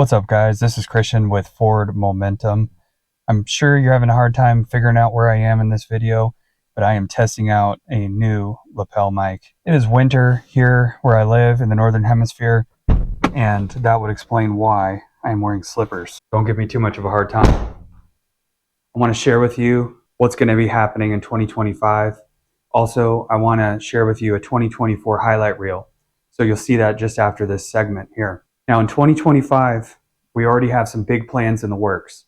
What's up, guys? This is Christian with Forward Momentum. I'm sure you're having a hard time figuring out where I am in this video, but I am testing out a new lapel mic. It is winter here where I live in the Northern Hemisphere, and that would explain why I am wearing slippers. Don't give me too much of a hard time. I want to share with you what's going to be happening in 2025. Also, I want to share with you a 2024 highlight reel. So you'll see that just after this segment here. Now in 2025, we already have some big plans in the works.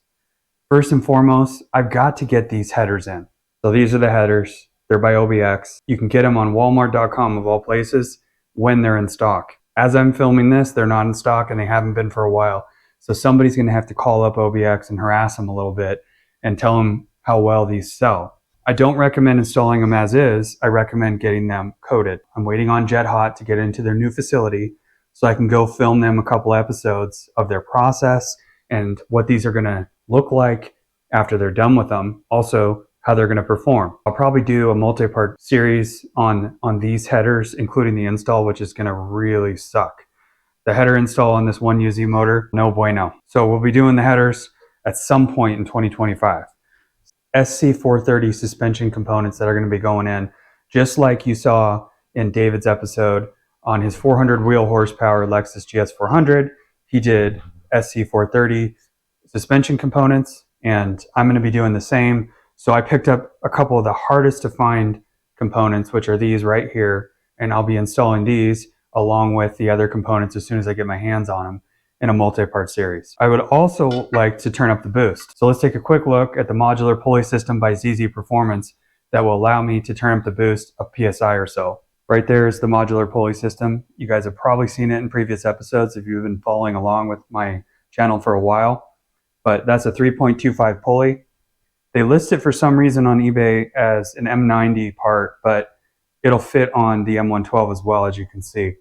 First and foremost, I've got to get these headers in. So these are the headers. They're by OBX. You can get them on Walmart.com of all places when they're in stock. As I'm filming this, they're not in stock and they haven't been for a while. So somebody's going to have to call up OBX and harass them a little bit and tell them how well these sell. I don't recommend installing them as is. I recommend getting them coated. I'm waiting on Jet Hot to get into their new facility so I can go film them a couple episodes of their process and what these are going to look like after they're done with them. Also, how they're going to perform. I'll probably do a multi-part series on these headers, including the install, which is going to really suck. The header install on this 1UZ motor, no bueno. So we'll be doing the headers at some point in 2025. SC430 suspension components that are going to be going in, just like you saw in David's episode on his 400 wheel horsepower Lexus GS400. He did SC430 suspension components, and I'm going to be doing the same. So I picked up a couple of the hardest to find components, which are these right here, and I'll be installing these along with the other components as soon as I get my hands on them in a multi-part series. I would also like to turn up the boost. So let's take a quick look at the modular pulley system by ZZ Performance that will allow me to turn up the boost a PSI or so. Right there is the modular pulley system. You guys have probably seen it in previous episodes if you've been following along with my channel for a while. But that's a 3.25 pulley. They list it for some reason on eBay as an M90 part, but it'll fit on the M112 as well, as you can see.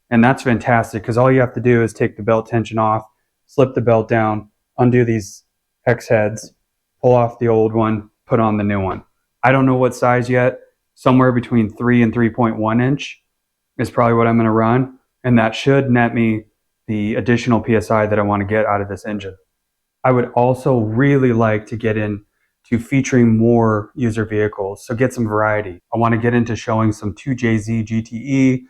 And that's fantastic because all you have to do is take the belt tension off, slip the belt down, undo these hex heads, pull off the old one, put on the new one. I don't know what size yet. Somewhere between 3 and 3.1 inch is probably what I'm going to run. And that should net me the additional PSI that I want to get out of this engine. I would also really like to get into featuring more user vehicles. So get some variety. I want to get into showing some 2JZ GTE,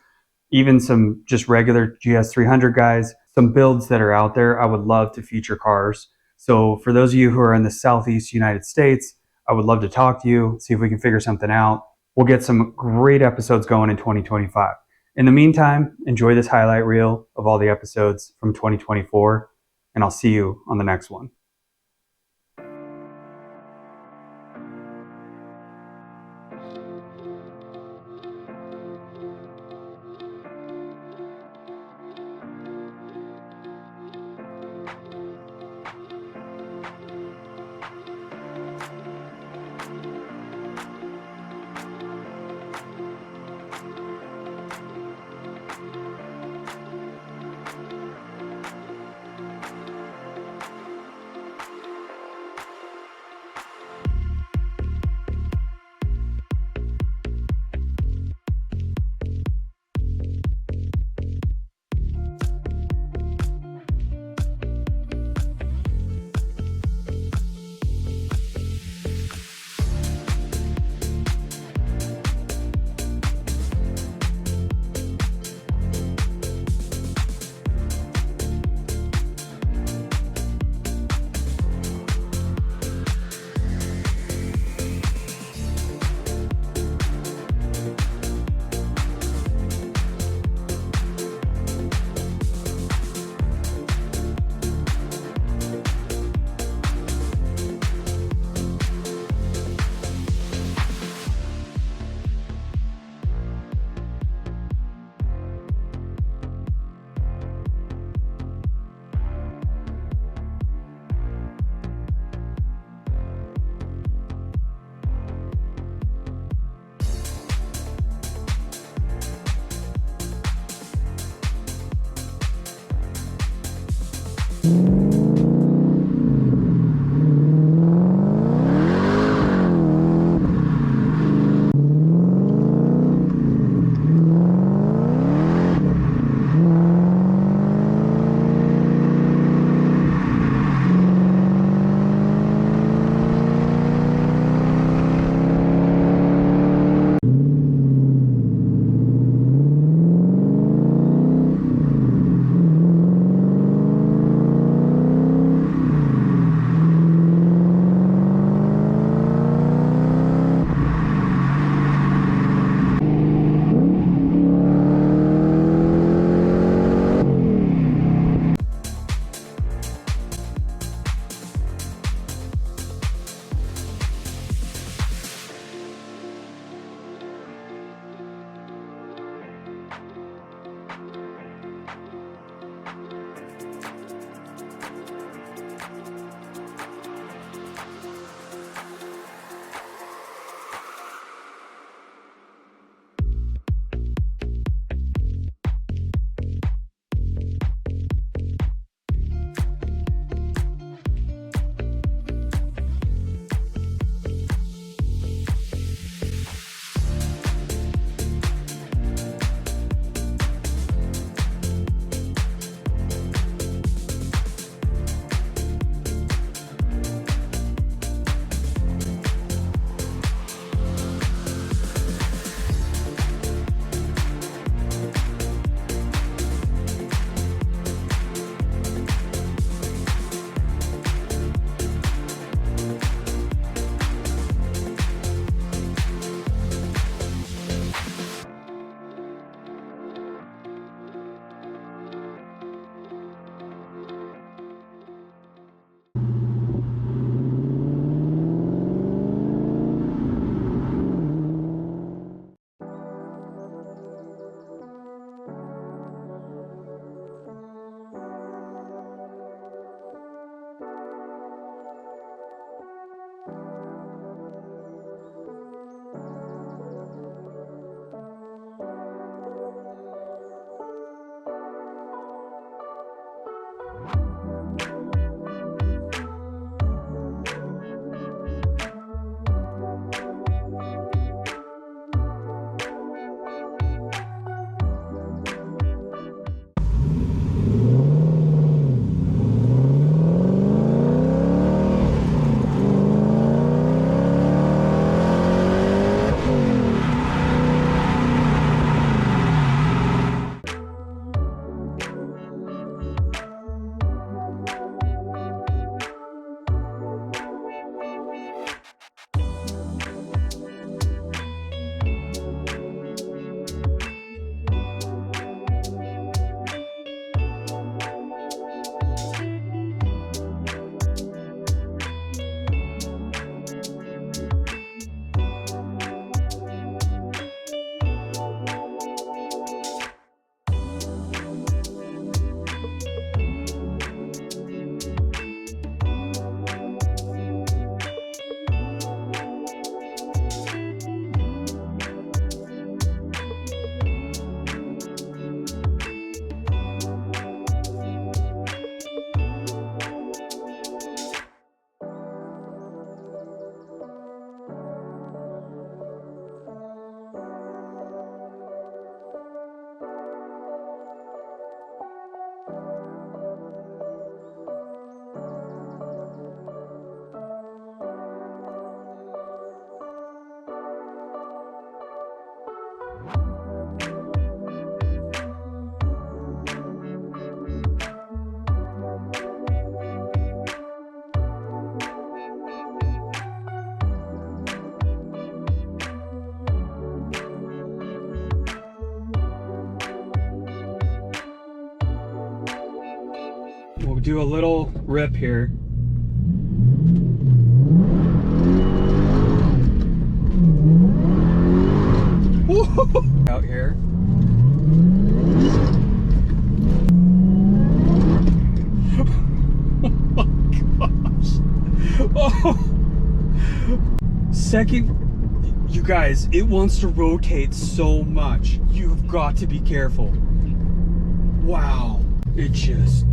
even some just regular GS300 guys, some builds that are out there. I would love to feature cars. So for those of you who are in the Southeast United States, I would love to talk to you, see if we can figure something out. We'll get some great episodes going in 2025. In the meantime, enjoy this highlight reel of all the episodes from 2024, and I'll see you on the next one. do a little rip here. Out here. Oh my gosh. Oh. Second, you guys, it wants to rotate so much. You've got to be careful. Wow. It just...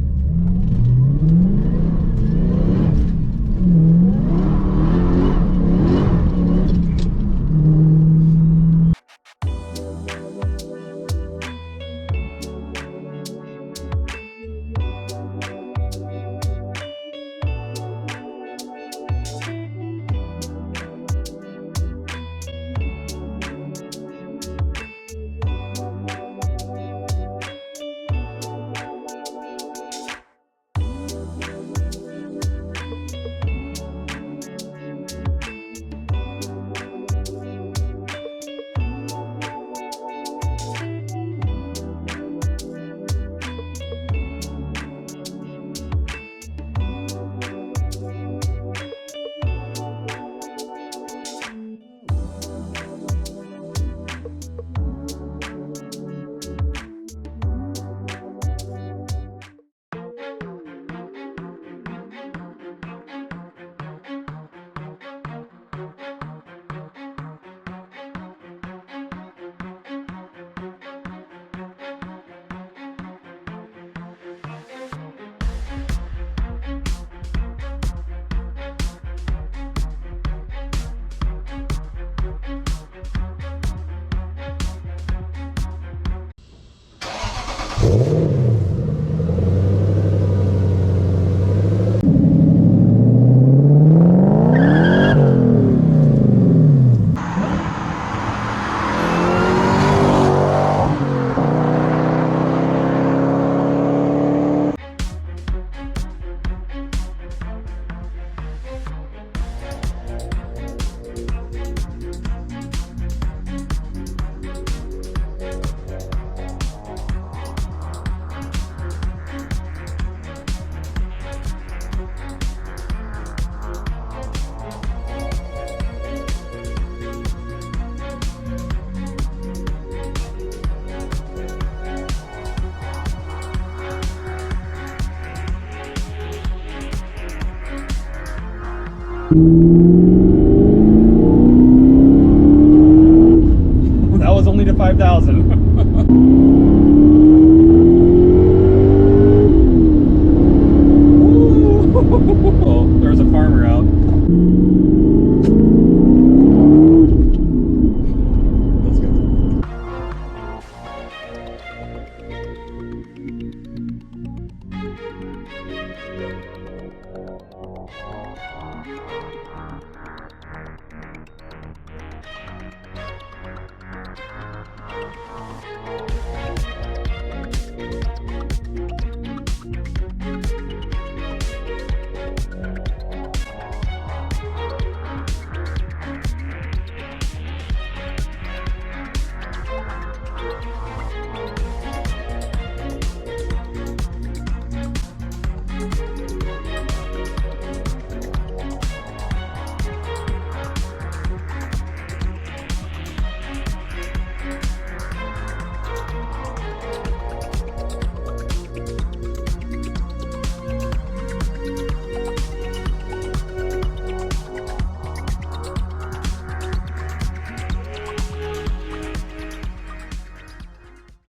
That was only to 5,000.